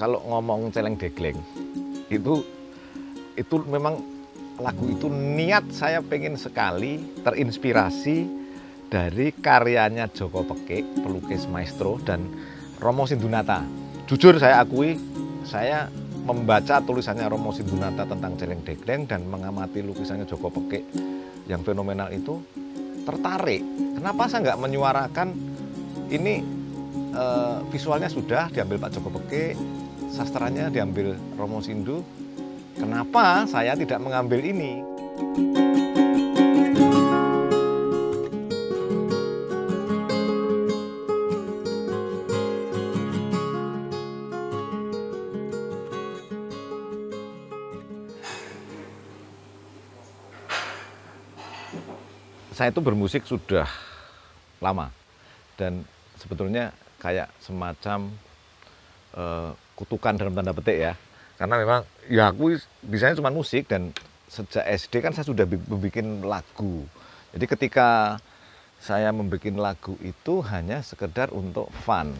kalau ngomong celeng degleng itu memang lagu itu niat saya pengen sekali terinspirasi dari karyanya Joko Pekik, pelukis maestro, dan Romo Sindunata. Jujur saya akui, saya membaca tulisannya Romo Sindunata tentang celeng degleng dan mengamati lukisannya Joko Pekik yang fenomenal itu, tertarik. Kenapa saya nggak menyuarakan ini? Visualnya sudah diambil Pak Joko Pekik, sastranya diambil Romo Sindu. Kenapa saya tidak mengambil ini? Saya itu bermusik sudah lama dan sebetulnya kayak semacam kutukan dalam tanda petik ya, karena memang ya aku bisanya cuma musik dan sejak SD kan saya sudah membuat lagu. Jadi ketika saya membuat lagu itu hanya sekedar untuk fun.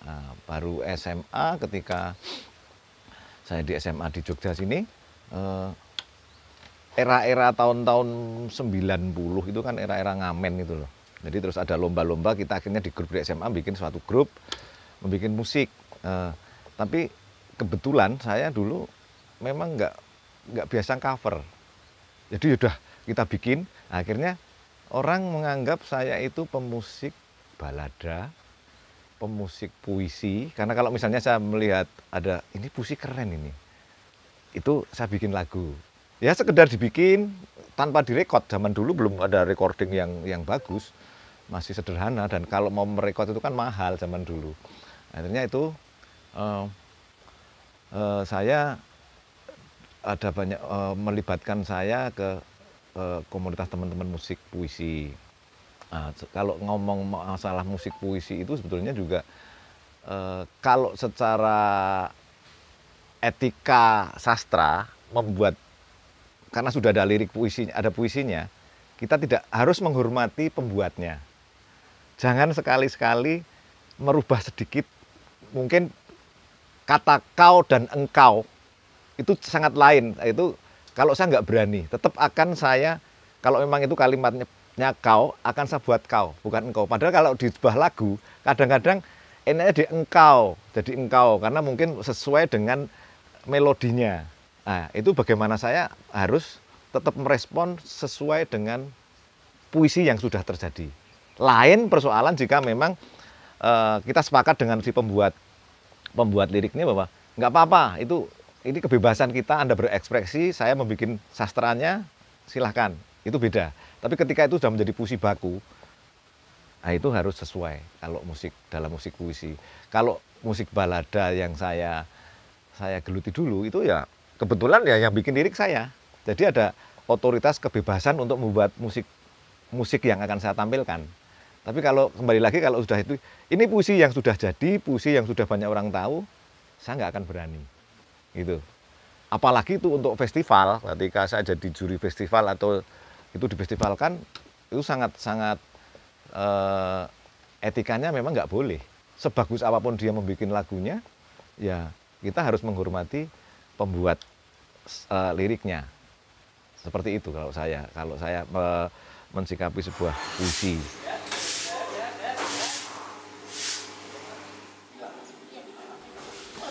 Nah, baru SMA, ketika saya di SMA di Jogja sini, era-era tahun-tahun 90 itu kan era-era ngamen gitu loh. Jadi terus ada lomba-lomba, kita akhirnya di grup di SMA bikin suatu grup, membuat musik. Tapi kebetulan saya dulu memang nggak biasa cover. Jadi udah kita bikin, akhirnya orang menganggap saya itu pemusik balada, pemusik puisi. Karena kalau misalnya saya melihat ada, ini puisi keren ini, itu saya bikin lagu. Ya sekedar dibikin tanpa direkod. Zaman dulu belum ada recording yang bagus, masih sederhana, dan kalau mau merekod itu kan mahal zaman dulu. Akhirnya itu saya ada banyak melibatkan saya ke komunitas teman-teman musik puisi. Kalau ngomong masalah musik puisi itu sebetulnya juga kalau secara etika sastra membuat, karena sudah ada lirik puisinya, ada puisinya, kita tidak harus menghormati pembuatnya. Jangan sekali-sekali merubah sedikit, mungkin kata kau dan engkau itu sangat lain. Itu kalau saya nggak berani, tetap akan saya, kalau memang itu kalimatnya kau, akan saya buat kau, bukan engkau. Padahal kalau di sebuah lagu, kadang-kadang enaknya di engkau, jadi engkau, karena mungkin sesuai dengan melodinya. Nah, itu bagaimana saya harus tetap merespon sesuai dengan puisi yang sudah terjadi. Lain persoalan jika memang kita sepakat dengan si pembuat liriknya bahwa nggak apa-apa, ini kebebasan kita, Anda berekspresi, saya membuat sastranya, silahkan, itu beda. Tapi ketika itu sudah menjadi puisi baku, nah itu harus sesuai. Kalau musik, dalam musik puisi, kalau musik balada yang saya geluti dulu itu ya kebetulan ya yang bikin lirik saya. Jadi ada otoritas kebebasan untuk membuat musik yang akan saya tampilkan. Tapi kalau kembali lagi, kalau sudah itu, ini puisi yang sudah jadi, puisi yang sudah banyak orang tahu, saya nggak akan berani. Gitu. Apalagi itu untuk festival, ketika saya jadi juri festival atau itu difestivalkan, itu sangat etikanya memang nggak boleh. Sebagus apapun dia membuat lagunya, ya kita harus menghormati pembuat liriknya. Seperti itu kalau saya mensikapi sebuah puisi.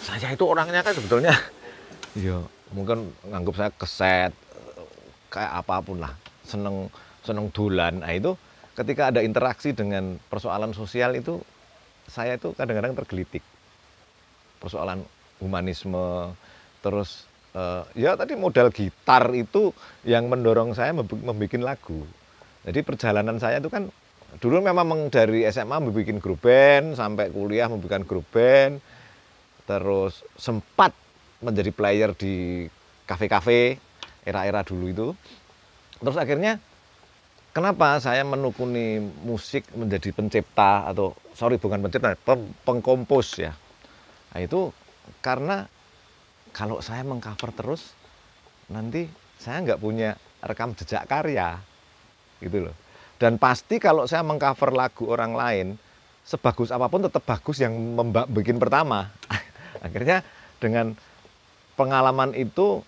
Saya itu orangnya kan sebetulnya, ya mungkin nganggap saya keset, kayak apapun lah, seneng dolan. Nah itu ketika ada interaksi dengan persoalan sosial itu, saya itu kadang-kadang tergelitik. Persoalan humanisme, terus ya tadi modal gitar itu yang mendorong saya membuat lagu. Jadi perjalanan saya itu kan dulu memang dari SMA membuat grup band, sampai kuliah membuat grup band, terus sempat menjadi player di kafe-kafe era-era dulu itu. Terus akhirnya kenapa saya menekuni musik menjadi pencipta, atau bukan pencipta, pengkompos ya. Nah itu karena kalau saya mengcover terus, nanti saya nggak punya rekam jejak karya, gitu loh. Dan pasti kalau saya mengcover lagu orang lain, sebagus apapun tetap bagus yang bikin pertama. Akhirnya dengan pengalaman itu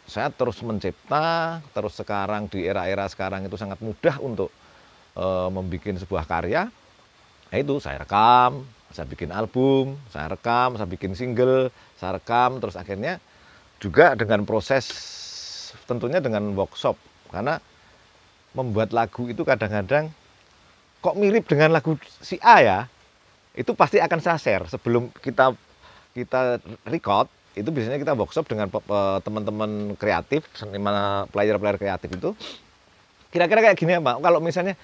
saya terus mencipta, terus sekarang di era-era sekarang itu sangat mudah untuk membuat sebuah karya. Itu saya rekam, saya bikin album, saya rekam, saya bikin single, saya rekam, terus akhirnya juga dengan proses tentunya dengan workshop, karena membuat lagu itu kadang-kadang kok mirip dengan lagu si A ya, itu pasti akan saya share sebelum kita record. Itu biasanya kita workshop dengan teman-teman kreatif, seniman, player-player kreatif itu. Kira-kira kayak gini ya Pak, kalau misalnya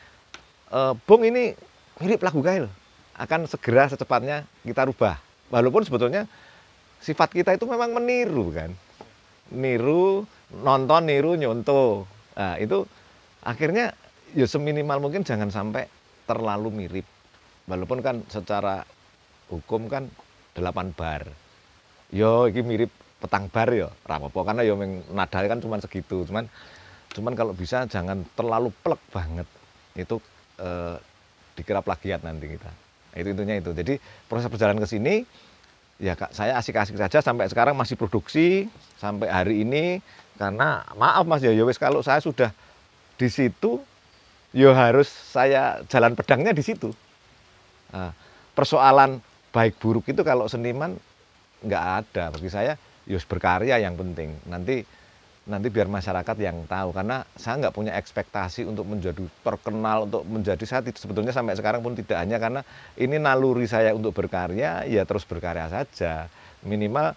Bung ini mirip lagu Gail, akan segera secepatnya kita rubah. Walaupun sebetulnya sifat kita itu memang meniru kan. Niru, nonton, niru, nyontoh. Nah itu akhirnya ya seminimal mungkin jangan sampai terlalu mirip. Walaupun kan secara hukum kan 8 bar. Yo ini mirip petang bar ya, rapopo karena yo nada kan cuma segitu. Cuman kalau bisa jangan terlalu plek banget. Itu dikira plagiat nanti kita. Itu intinya itu. Jadi proses perjalanan ke sini ya Kak, saya asik-asik saja sampai sekarang masih produksi sampai hari ini, karena maaf Mas ya wis kalau saya sudah di situ yo harus saya jalan pedangnya di situ. Nah, persoalan baik buruk itu kalau seniman nggak ada bagi saya. Yus berkarya yang penting, nanti biar masyarakat yang tahu, karena saya nggak punya ekspektasi untuk menjadi terkenal, untuk menjadi, saya sebetulnya sampai sekarang pun tidak, hanya karena ini naluri saya untuk berkarya, ya terus berkarya saja, minimal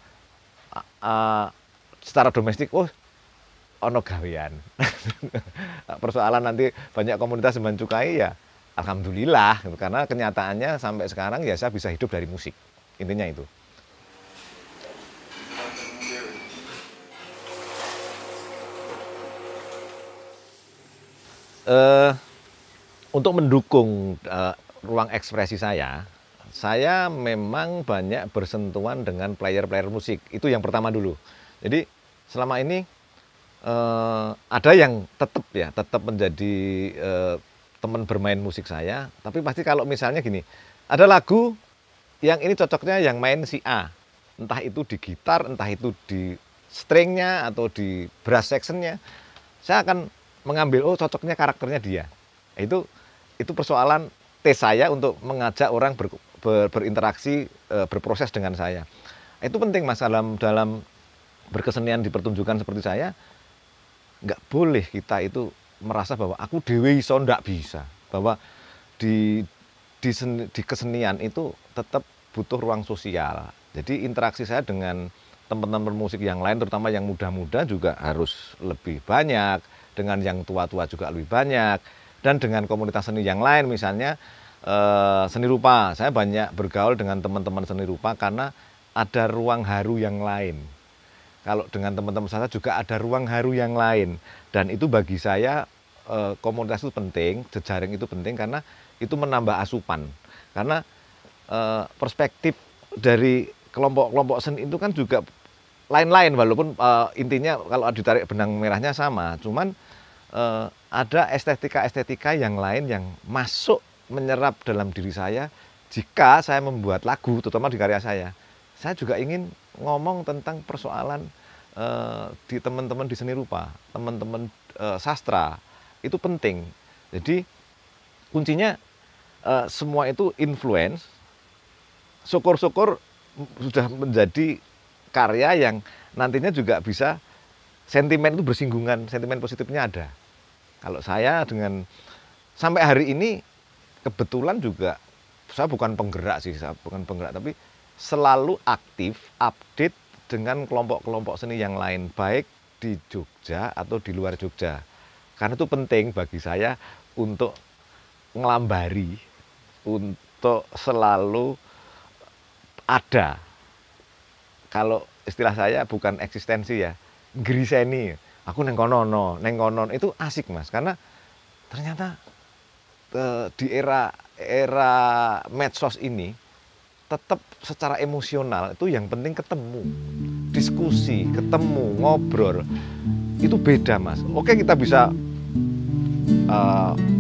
secara domestik ono gawean. Persoalan nanti banyak komunitas mencukai ya alhamdulillah, karena kenyataannya sampai sekarang ya saya bisa hidup dari musik, intinya itu. Untuk mendukung ruang ekspresi saya memang banyak bersentuhan dengan player-player musik. Itu yang pertama dulu. Jadi selama ini ada yang tetap menjadi teman bermain musik saya. Tapi pasti kalau misalnya gini, ada lagu yang ini cocoknya yang main si A, entah itu di gitar, entah itu di stringnya atau di brass sectionnya, saya akan mengambil cocoknya karakternya dia. Itu persoalan tes saya untuk mengajak orang berinteraksi, berproses dengan saya. Itu penting Mas, dalam berkesenian di pertunjukan seperti saya. Nggak boleh kita itu merasa bahwa aku dewe iso, ndak bisa. Bahwa di kesenian itu tetap butuh ruang sosial. Jadi interaksi saya dengan teman-teman musik yang lain, terutama yang muda-muda juga harus lebih banyak, dengan yang tua-tua juga lebih banyak, dan dengan komunitas seni yang lain, misalnya seni rupa. Saya banyak bergaul dengan teman-teman seni rupa karena ada ruang haru yang lain. Kalau dengan teman-teman saya juga ada ruang haru yang lain, dan itu bagi saya komunitas itu penting, jejaring itu penting, karena itu menambah asupan. Karena perspektif dari kelompok-kelompok seni itu kan juga lain-lain, walaupun intinya kalau ditarik benang merahnya sama, cuman ada estetika-estetika yang lain yang masuk menyerap dalam diri saya jika saya membuat lagu, terutama di karya saya. Saya juga ingin ngomong tentang persoalan di teman-teman di seni rupa, teman-teman sastra, itu penting. Jadi kuncinya semua itu influence, syukur-syukur sudah menjadi karya yang nantinya juga bisa sentimen itu bersinggungan, sentimen positifnya ada. Kalau saya dengan sampai hari ini kebetulan juga saya bukan penggerak sih, tapi selalu aktif, update dengan kelompok-kelompok seni yang lain, baik di Jogja atau di luar Jogja. Karena itu penting bagi saya untuk ngelambari, untuk selalu ada. Kalau istilah saya bukan eksistensi ya, griseni. Aku neng kono itu asik Mas, karena ternyata di era medsos ini tetap secara emosional itu yang penting ketemu, diskusi, ketemu, ngobrol, itu beda Mas. Oke, kita bisa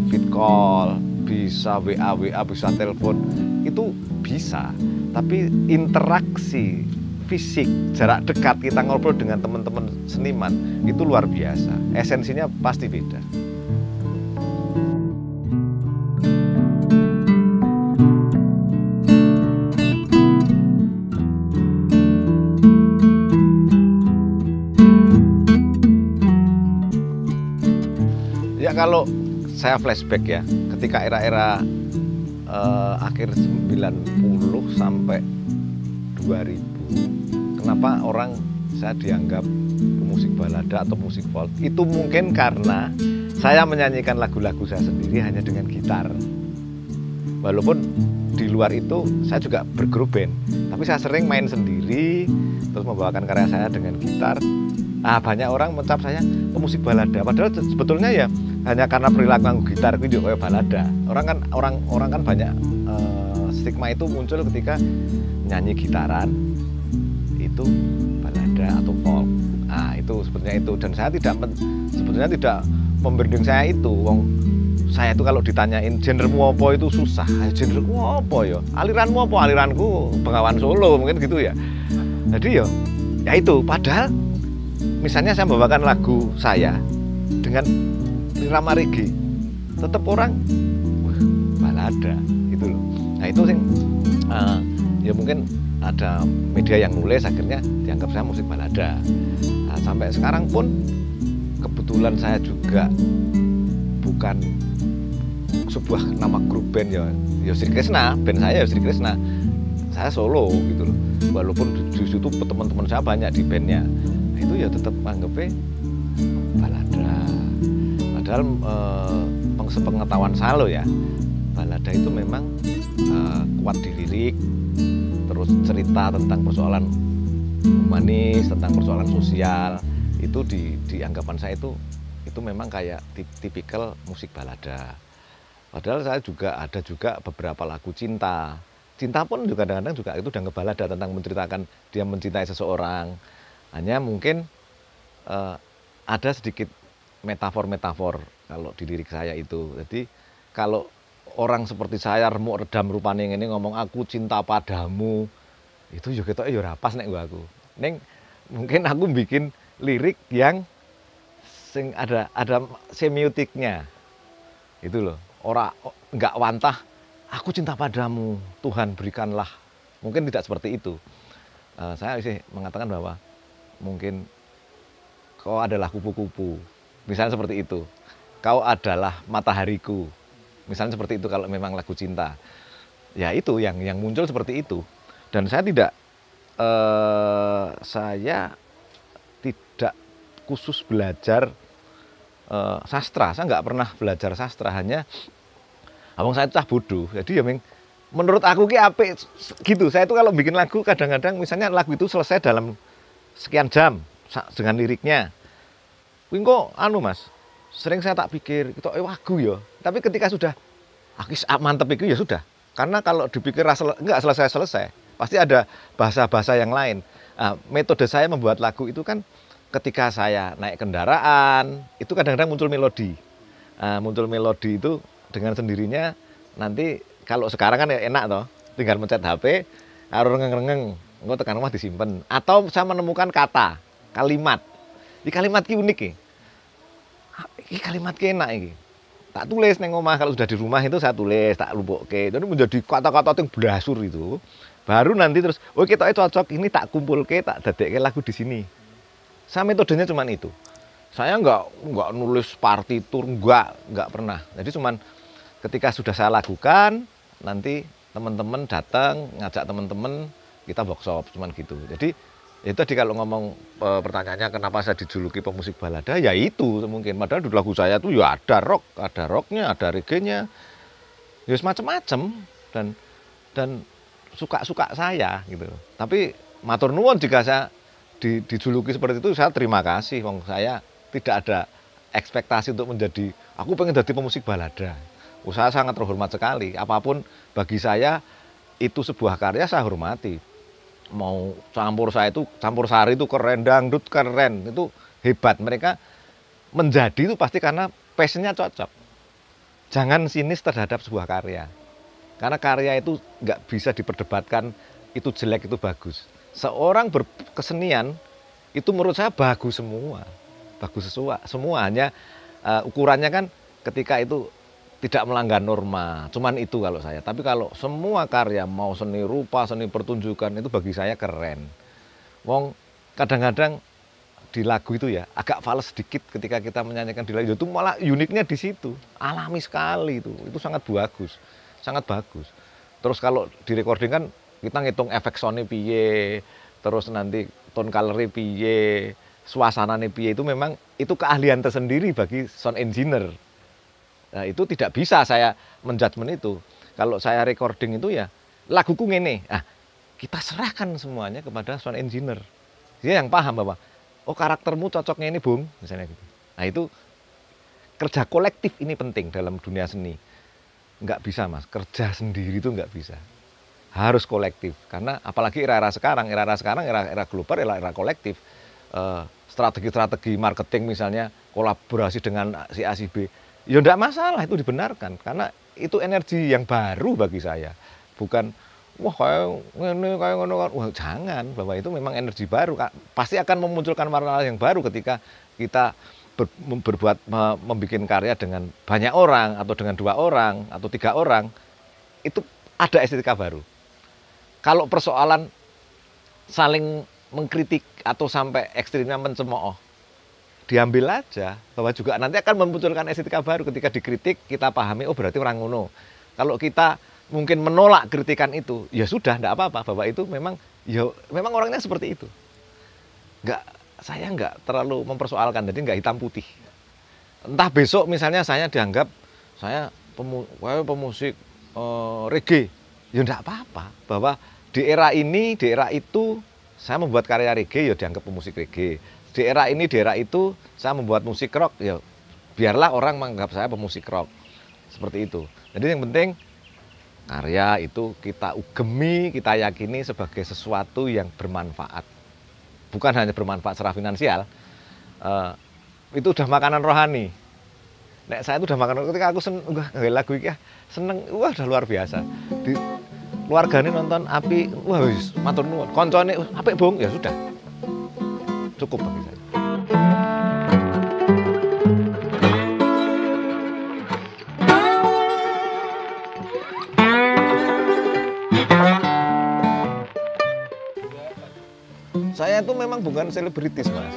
vid call, bisa WA, bisa telepon, itu bisa, tapi interaksi fisik, jarak dekat kita ngobrol dengan teman-teman seniman itu luar biasa. Esensinya pasti beda. Ya kalau saya flashback ya, ketika era-era akhir 90 sampai 2000, kenapa orang saya dianggap musik balada atau musik folk? Itu mungkin karena saya menyanyikan lagu-lagu saya sendiri hanya dengan gitar. Walaupun di luar itu saya juga bergrup band, tapi saya sering main sendiri, terus membawakan karya saya dengan gitar. Nah, banyak orang mencap saya pemusik balada, padahal sebetulnya ya hanya karena perilaku nganggo gitar itu juga kayak balada. Orang kan banyak stigma itu muncul ketika nyanyi gitaran itu balada atau folk. Nah, itu sebetulnya itu, dan saya sebetulnya tidak membranding saya itu. Saya itu kalau ditanyain genremu apa itu susah. Genreku apa ya? Aliranmu apa? Aliranku Bengawan Solo mungkin gitu ya. Jadi ya itu, padahal misalnya saya membawakan lagu saya dengan irama reggae, tetap orang balada gitu loh. Nah itu sing ya mungkin ada media yang nulis akhirnya dianggap saya musik balada. Nah, sampai sekarang pun kebetulan saya juga bukan sebuah nama grup band ya Sri Krishna, band saya ya Sri Krishna. Saya solo gitu loh. Walaupun di situ teman-teman saya banyak di bandnya. Nah, itu ya tetap anggapnya balada. Padahal sepengetahuan saya loh ya, balada itu memang kuat di lirik, terus cerita tentang persoalan humanis, tentang persoalan sosial, itu di anggapan saya itu memang kayak tipikal musik balada. Padahal saya juga ada beberapa lagu cinta pun juga kadang-kadang juga itu dianggap balada, tentang menceritakan dia mencintai seseorang. Hanya mungkin ada sedikit metafor kalau di lirik saya itu. Jadi kalau orang seperti saya remuk redam rupane ini ngomong aku cinta padamu, itu yo ketoke yo ora pas nek aku. Ning mungkin aku bikin lirik yang sing ada semiotiknya. Itu loh. Enggak wantah aku cinta padamu, Tuhan berikanlah. Mungkin tidak seperti itu. Saya sih mengatakan bahwa mungkin kau adalah kupu-kupu. Misalnya seperti itu. Kau adalah matahariku. Misalnya seperti itu kalau memang lagu cinta. Ya itu yang muncul seperti itu. Dan saya tidak khusus belajar sastra. Saya nggak pernah belajar sastra, hanya abang saya cah bodoh. Jadi ya menurut aku ki apik gitu. Saya itu kalau bikin lagu kadang-kadang misalnya lagu itu selesai dalam sekian jam dengan liriknya. Kuwi kok Mas, sering saya tak pikir itu lagu ya. Tapi ketika sudah mantep itu ya sudah. Karena kalau dipikir enggak selesai-selesai, pasti ada bahasa-bahasa yang lain. Nah, metode saya membuat lagu itu kan ketika saya naik kendaraan, itu kadang-kadang muncul melodi. Muncul melodi itu dengan sendirinya nanti kalau sekarang kan ya enak toh, tinggal mencet HP, harus rengeng-rengeng, engko tekan rumah disimpan. Atau saya menemukan kata, kalimat. Di kalimat ki unik ya. Ini kalimat ki enak iki. Tak tulis neng omah, kalau sudah di rumah itu saya tulis, tak lumpukke. Jadi menjadi kata-kata yang blasur itu. Baru nanti terus, oh kita cocok ini tak kumpulke, tak dadekke lagu di sini. Saya metodenya cuman itu. Saya enggak nulis partitur, enggak pernah. Jadi cuman ketika sudah saya lakukan, nanti teman-teman datang, ngajak teman-teman, kita workshop, cuman gitu. Jadi itu tadi kalau ngomong pertanyaannya kenapa saya dijuluki pemusik balada, ya itu mungkin. Padahal di lagu saya tuh ya ada rocknya, ada reggae-nya, ya macam-macam dan suka-suka saya gitu. Tapi matur nuwun jika saya dijuluki seperti itu, saya terima kasih. Wong saya tidak ada ekspektasi untuk menjadi, aku pengen jadi pemusik balada. Saya sangat terhormat sekali. Apapun bagi saya itu sebuah karya, saya hormati. Mau campur sari itu keren, dangdut keren, itu hebat. Mereka menjadi itu pasti karena passionnya cocok. Jangan sinis terhadap sebuah karya. Karena karya itu nggak bisa diperdebatkan itu jelek, itu bagus. seorang berkesenian itu menurut saya bagus semua, bagus semua, hanya ukurannya kan ketika itu tidak melanggar norma, cuman itu kalau saya. Tapi kalau semua karya mau seni rupa, seni pertunjukan itu bagi saya keren. Wong kadang-kadang di lagu itu ya agak fals sedikit ketika kita menyanyikan di lagu itu, malah uniknya di situ, alami sekali itu sangat bagus, sangat bagus. Terus kalau di recording kan kita ngitung efek soundnya piye, terus nanti tone color piye, suasananya piye, itu memang itu keahlian tersendiri bagi sound engineer. Nah, itu tidak bisa saya menjudgment itu. Kalau saya recording itu ya laguku ngene, kita serahkan semuanya kepada sound engineer. Dia yang paham bahwa oh karaktermu cocoknya ini Bung, misalnya gitu. Nah itu kerja kolektif ini penting dalam dunia seni. Nggak bisa Mas, kerja sendiri itu nggak bisa. Harus kolektif, karena apalagi era-era sekarang, era global, era kolektif. Strategi-strategi marketing misalnya, kolaborasi dengan si A, si B, ya nggak masalah, itu dibenarkan. Karena itu energi yang baru bagi saya. Bukan wah kayak ngono kan. Wah, jangan, bahwa itu memang energi baru. Pasti akan memunculkan warna yang baru ketika kita membuat karya dengan banyak orang atau dengan 2 orang atau 3 orang. Itu ada estetika baru. Kalau persoalan saling mengkritik atau sampai ekstrimnya mencemooh, diambil aja, bahwa juga nanti akan memunculkan estetika baru. Ketika dikritik kita pahami, oh berarti orang ngono. Kalau kita mungkin menolak kritikan itu, ya sudah, enggak apa-apa, bahwa itu memang ya memang orangnya seperti itu. Saya enggak terlalu mempersoalkan, jadi enggak hitam putih. Entah besok misalnya saya dianggap saya pemusik reggae, ya enggak apa-apa, bahwa di era ini, di era itu saya membuat karya reggae, ya dianggap pemusik reggae. Di era ini, di era itu saya membuat musik rock, ya biarlah orang menganggap saya pemusik rock. Seperti itu. Jadi yang penting karya itu kita ugemi, kita yakini sebagai sesuatu yang bermanfaat. Bukan hanya bermanfaat secara finansial, itu udah makanan rohani. Nek saya itu udah makanan, ketika aku seneng, lagu ini seneng, wah udah luar biasa. Di keluarganya nonton api, wah wis matur nuwun. Koncone apik Bung, ya sudah. Cukup bagi saya. Saya itu memang bukan selebritis Mas,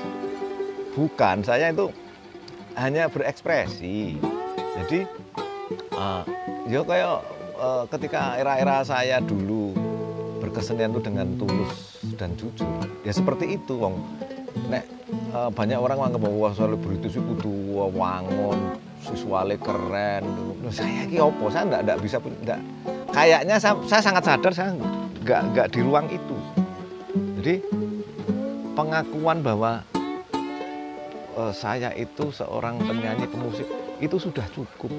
bukan, saya itu hanya berekspresi. Jadi ya kayak ketika era-era saya dulu berkesenian itu dengan tulus dan jujur, ya seperti itu wong. Nek banyak orang menganggap bahwa selebritis itu kudu wangun, visualnya keren. Saya ki opo, saya enggak bisa, enggak. Kayaknya saya sangat sadar saya enggak di ruang itu. Jadi pengakuan bahwa saya itu seorang penyanyi pemusik itu sudah cukup.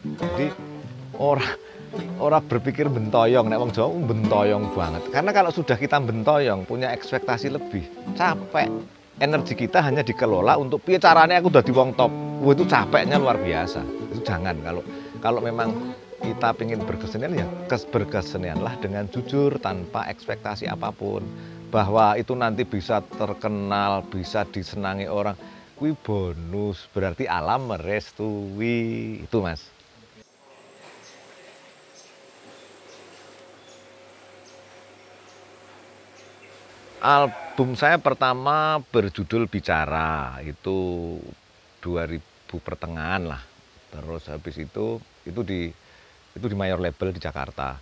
Jadi orang berpikir bentoyong, nek wong Jawa bentoyong banget. Karena kalau sudah kita bentoyong, punya ekspektasi lebih, capek. Energi kita hanya dikelola untuk piye carane aku dadi wong top. Wah, itu capeknya luar biasa. Itu jangan, kalau memang kita ingin berkesenian, ya berkesenianlah dengan jujur tanpa ekspektasi apapun. Bahwa itu nanti bisa terkenal, bisa disenangi orang, kuwi bonus, berarti alam merestui. Itu Mas. Album saya pertama berjudul Bicara, itu 2000 pertengahan lah. Terus habis itu di mayor label di Jakarta.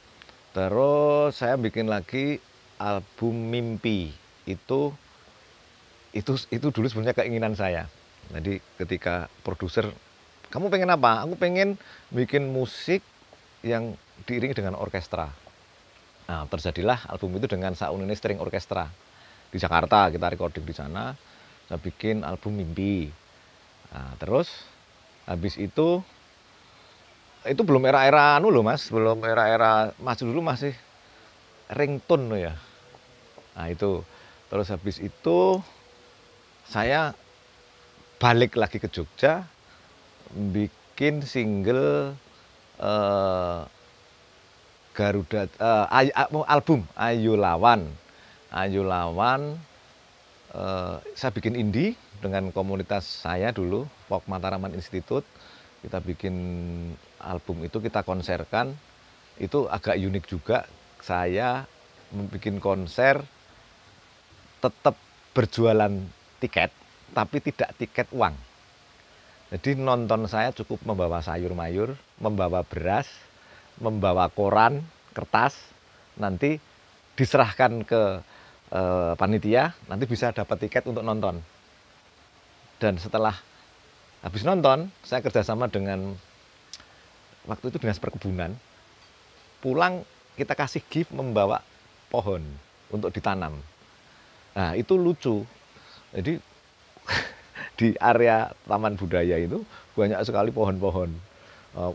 Terus saya bikin lagi album Mimpi. Itu dulu sebenarnya keinginan saya. Jadi ketika produser, kamu pengen apa? Aku pengen bikin musik yang diiringi dengan orkestra. Nah, terjadilah album itu dengan Saunene String Orkestra di Jakarta. Kita recording di sana. Saya bikin album Mimpi. Nah, terus habis itu belum era-era loh Mas, belum era-era masih dulu masih ringtone loh ya. Nah itu, terus habis itu saya balik lagi ke Jogja, bikin single Garuda, album Ayu Lawan. Ayo Lawan, saya bikin indie dengan komunitas saya dulu, Folk Mataraman Institute. Kita bikin album itu, kita konserkan. Itu agak unik juga. Saya membuat konser tetap berjualan tiket, tapi tidak tiket uang. Jadi nonton saya cukup membawa sayur mayur, membawa beras, membawa koran, kertas, nanti diserahkan ke panitia, nanti bisa dapat tiket untuk nonton. Dan setelah habis nonton, saya kerjasama dengan waktu itu Dinas Perkebunan. Pulang kita kasih gift membawa pohon untuk ditanam. Nah itu lucu. Jadi di area Taman Budaya itu banyak sekali pohon-pohon,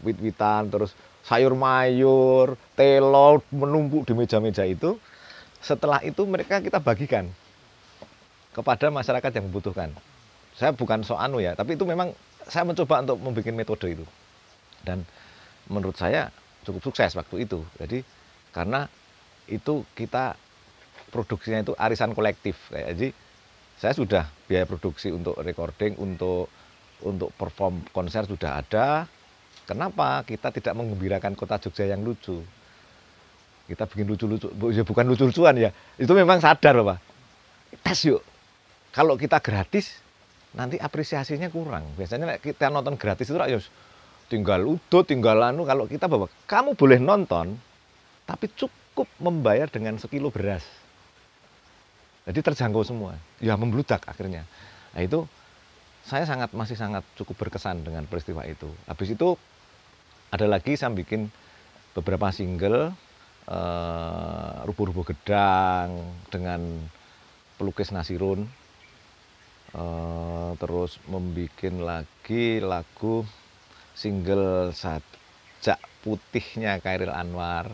wit-witan, terus sayur mayur, telo menumpuk di meja-meja itu. Setelah itu mereka kita bagikan kepada masyarakat yang membutuhkan. Saya bukan anu ya, tapi itu memang saya mencoba untuk membuat metode itu. Dan menurut saya cukup sukses waktu itu. Jadi karena itu kita produksinya itu arisan kolektif. Jadi saya sudah biaya produksi untuk recording, untuk perform konser sudah ada. Kenapa kita tidak menggembirakan kota Jogja yang lucu? Kita bikin lucu-lucu, ya bukan lucu-lucuan ya. Itu memang sadar Pak. Tes yuk. Kalau kita gratis, nanti apresiasinya kurang. Biasanya kita nonton gratis itu ya tinggal udut, tinggal anu. Kalau kita bawa, kamu boleh nonton, tapi cukup membayar dengan sekilo beras. Jadi terjangkau semua. Ya membludak akhirnya. Nah itu saya masih sangat cukup berkesan dengan peristiwa itu. Habis itu ada lagi saya bikin beberapa single, Rubuh-rubuh Gedang dengan pelukis Nasirun, terus membuat lagi lagu single Sajak Putihnya Chairil Anwar,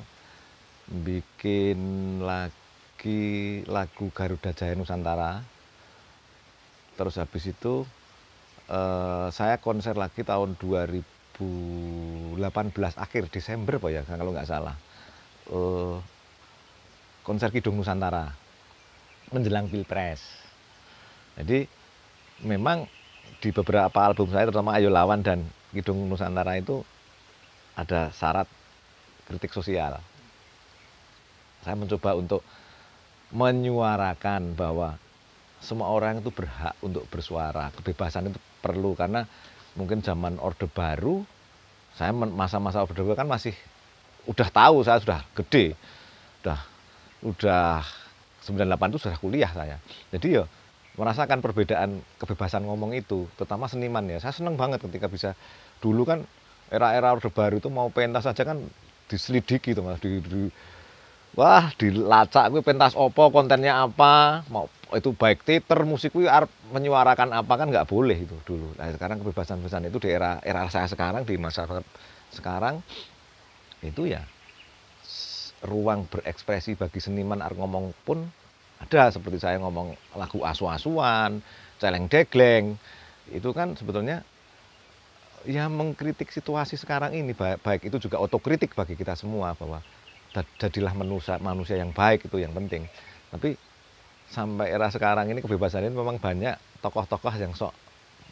bikin lagi lagu Garuda Jaya Nusantara. Terus habis itu saya konser lagi tahun 2018 akhir Desember Pak ya kalau nggak salah. Konser Kidung Nusantara menjelang Pilpres. Jadi memang di beberapa album saya terutama Ayo Lawan dan Kidung Nusantara itu ada syarat kritik sosial. Saya mencoba untuk menyuarakan bahwa semua orang itu berhak untuk bersuara. Kebebasan itu perlu karena mungkin zaman Orde Baru, saya masa-masa Orde Baru kan masih udah tahu, saya sudah gede, udah 98 itu sudah kuliah saya. Jadi ya merasakan perbedaan kebebasan ngomong itu, terutama seniman ya. Saya senang banget ketika bisa, dulu kan era-era Orde Baru itu mau pentas saja kan diselidiki gitu Mas, wah dilacak gue pentas opo, kontennya apa, mau itu baik teater, musik gue menyuarakan apa kan nggak boleh itu dulu. Nah, sekarang kebebasan-kebebasan itu di era saya sekarang, di masa sekarang itu ya ruang berekspresi bagi seniman ngomong pun ada, seperti saya ngomong lagu asu-asuan, celeng degleng, itu kan sebetulnya ya mengkritik situasi sekarang ini, baik itu juga otokritik bagi kita semua bahwa jadilah manusia yang baik, itu yang penting. Tapi sampai era sekarang ini kebebasan ini memang banyak tokoh-tokoh yang sok,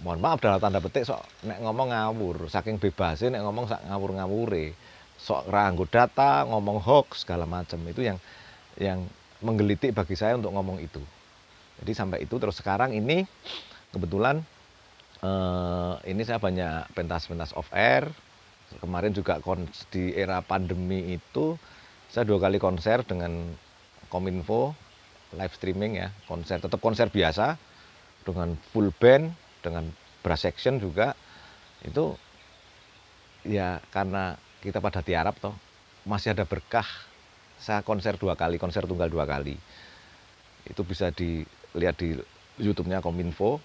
mohon maaf dalam tanda petik, sok nek ngomong ngawur, saking bebasnya nek ngomong sak ngawur-ngawure, sok ranggo data, ngomong hoax segala macam. Itu yang menggelitik bagi saya untuk ngomong itu. Jadi sampai itu, terus sekarang ini kebetulan ini saya banyak pentas-pentas off air. Kemarin juga di era pandemi itu saya 2 kali konser dengan Kominfo, live streaming ya, konser, tetap konser biasa dengan full band, dengan brass section juga. Itu ya karena kita pada tiarap toh, masih ada berkah. Saya konser 2 kali, konser tunggal 2 kali. Itu bisa dilihat di YouTube-nya Kominfo,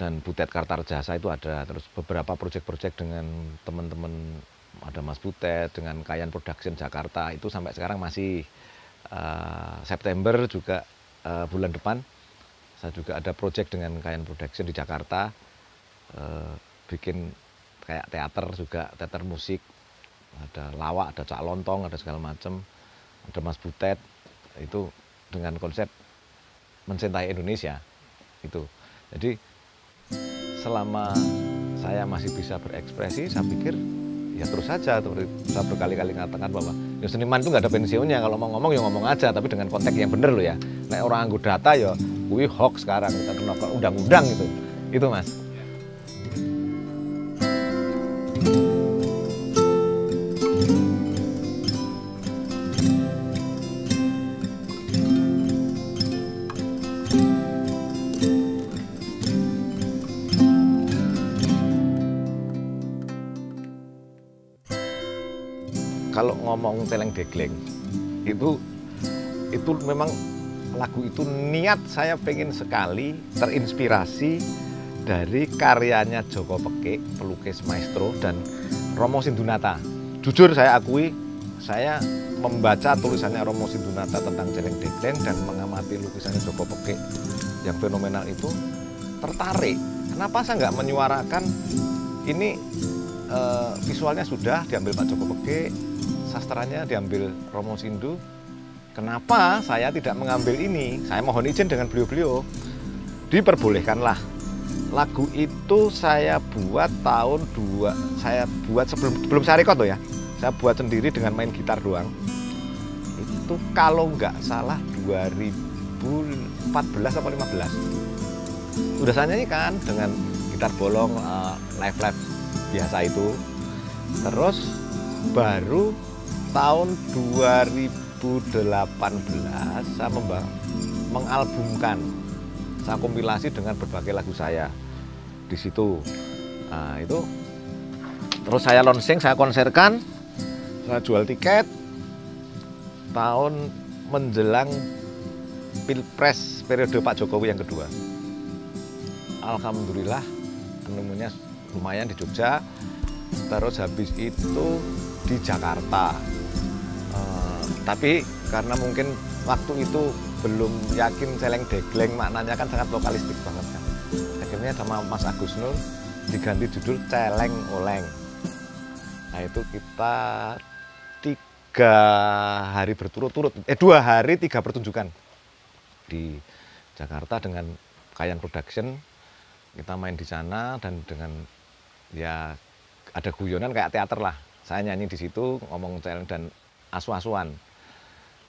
dan Butet Kartarjasa itu ada. Terus beberapa proyek-proyek dengan teman-teman, ada Mas Butet dengan Kayan Production Jakarta, itu sampai sekarang masih. September juga bulan depan saya juga ada proyek dengan Kayan Production di Jakarta, bikin kayak teater juga, teater musik, ada lawak, ada cak lontong, ada segala macam, ada Mas Butet itu. dengan konsep mencintai Indonesia itu. Jadi selama saya masih bisa berekspresi, saya pikir ya terus saja. Saya berkali-kali mengatakan bahwa ya seniman itu nggak ada pensiunnya, kalau mau ngomong ya ngomong aja, tapi dengan konteks yang bener loh ya. Nek orang anggo data ya kuwi hoax sekarang, kita kena undang-undang itu Mas. Kalau ngomong celeng degleng itu memang lagu itu niat saya pengen sekali terinspirasi dari karyanya Joko Pekik, pelukis maestro, dan Romo Sindunata. Jujur saya akui, saya membaca tulisannya Romo Sindunata tentang celeng degleng dan mengamati lukisannya Joko Pekik yang fenomenal itu, tertarik. Kenapa saya nggak menyuarakan ini? Visualnya sudah diambil Pak Joko Pekik, sastranya diambil Romo Sindu. Kenapa saya tidak mengambil ini? Saya mohon izin dengan beliau-beliau. Diperbolehkanlah. Lagu itu saya buat saya buat sebelum saya rekod loh ya. Saya buat sendiri dengan main gitar doang. Itu kalau nggak salah 2014 atau 2015. Sudah saya nyanyikan dengan gitar bolong live biasa itu. Terus baru tahun 2018 saya mengalbumkan, saya kompilasi dengan berbagai lagu saya di situ. Nah, itu terus saya launching, saya konserkan, saya jual tiket tahun menjelang Pilpres periode Pak Jokowi yang kedua. Alhamdulillah penemunya lumayan di Jogja. Terus habis itu di Jakarta. Tapi karena mungkin waktu itu belum yakin celeng degleng maknanya kan sangat lokalistik banget kan. Akhirnya sama Mas Agus Nur diganti judul Celeng Oleng. Nah itu kita 2 hari 3 pertunjukan di Jakarta dengan Kayan Production. Kita main di sana dan dengan ya ada guyonan kayak teater lah. Saya nyanyi di situ, ngomong celeng dan asu-asuan.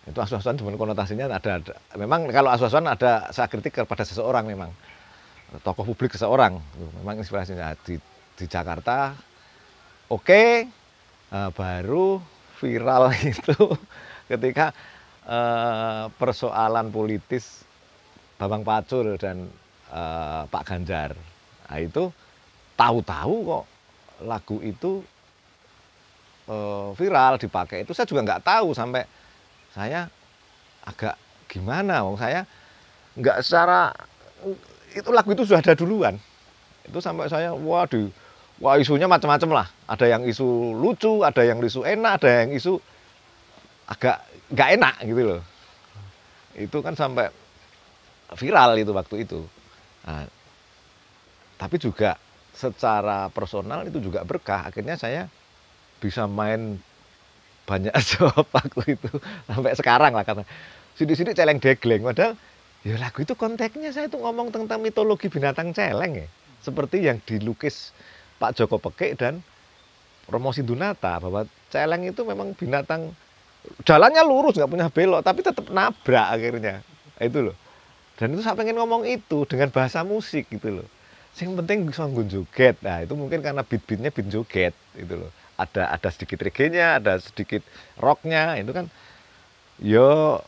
Itu asu-asuan cuma konotasinya ada. Memang kalau asu-asuan ada saya kritik kepada seseorang memang. Tokoh publik seseorang. Memang inspirasinya di Jakarta. Oke, baru viral itu ketika persoalan politis Bambang Pacul dan Pak Ganjar. Nah, itu tahu-tahu kok lagu itu viral dipakai. Itu saya juga nggak tahu, sampai saya agak gimana, saya nggak secara itu lagu itu sudah ada duluan. Itu sampai saya wah isunya macam-macam lah. Ada yang isu lucu, ada yang isu enak, ada yang isu agak nggak enak gitu loh. Itu kan sampai viral itu waktu itu. Nah, tapi juga secara personal itu juga berkah. Akhirnya saya bisa main banyak job waktu itu sampai sekarang lah, karena sidik-sidik celeng degleng. Padahal ya lagu itu konteksnya saya itu ngomong tentang mitologi binatang celeng ya. Seperti yang dilukis Pak Joko Pekik dan Romo Sindunata, bahwa celeng itu memang binatang jalannya lurus nggak punya belok tapi tetap nabrak akhirnya. Itu loh. Dan itu saya pengen ngomong itu dengan bahasa musik gitu loh. Yang penting bisa joget. Nah, itu mungkin karena beat-beatnya beat joget gitu loh. Ada sedikit reggae-nya, ada sedikit rocknya. Itu kan yo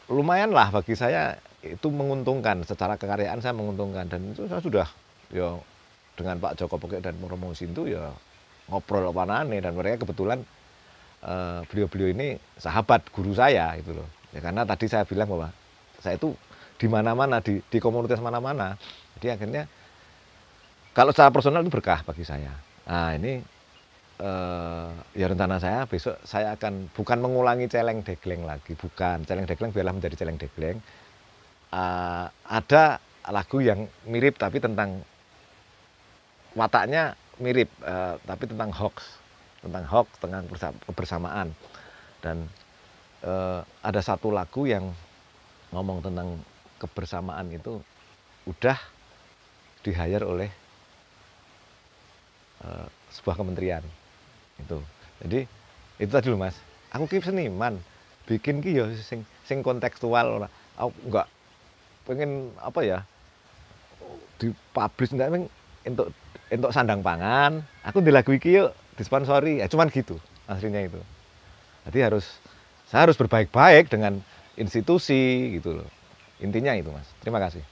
lumayan lah bagi saya, itu menguntungkan. Secara kekaryaan saya menguntungkan. Dan itu saya sudah yo dengan Pak Joko Pekik dan Romo Sindu ya ngobrol apa aneh, dan mereka kebetulan beliau-beliau ini sahabat guru saya itu loh. Ya karena tadi saya bilang bahwa saya itu di mana-mana, di komunitas mana-mana. Jadi akhirnya kalau secara personal itu berkah bagi saya. Nah ini ya rencana saya besok saya akan bukan mengulangi celeng degleng lagi, bukan. Celeng degleng biarlah menjadi celeng degleng. Ada lagu yang mirip tapi tentang wataknya mirip, tapi tentang hoax, tentang kebersamaan. Dan ada satu lagu yang ngomong tentang kebersamaan itu udah di-hire oleh sebuah kementerian itu. Jadi itu tadi loh Mas, aku ki seniman, bikin ki ya sing kontekstual ora. Aku enggak pengen apa ya, dipublish enggak untuk sandang pangan. Aku di lagu iki yuk disponsori. Ya cuman gitu aslinya itu. Jadi saya harus berbaik-baik dengan institusi gitu loh. Intinya itu Mas. Terima kasih.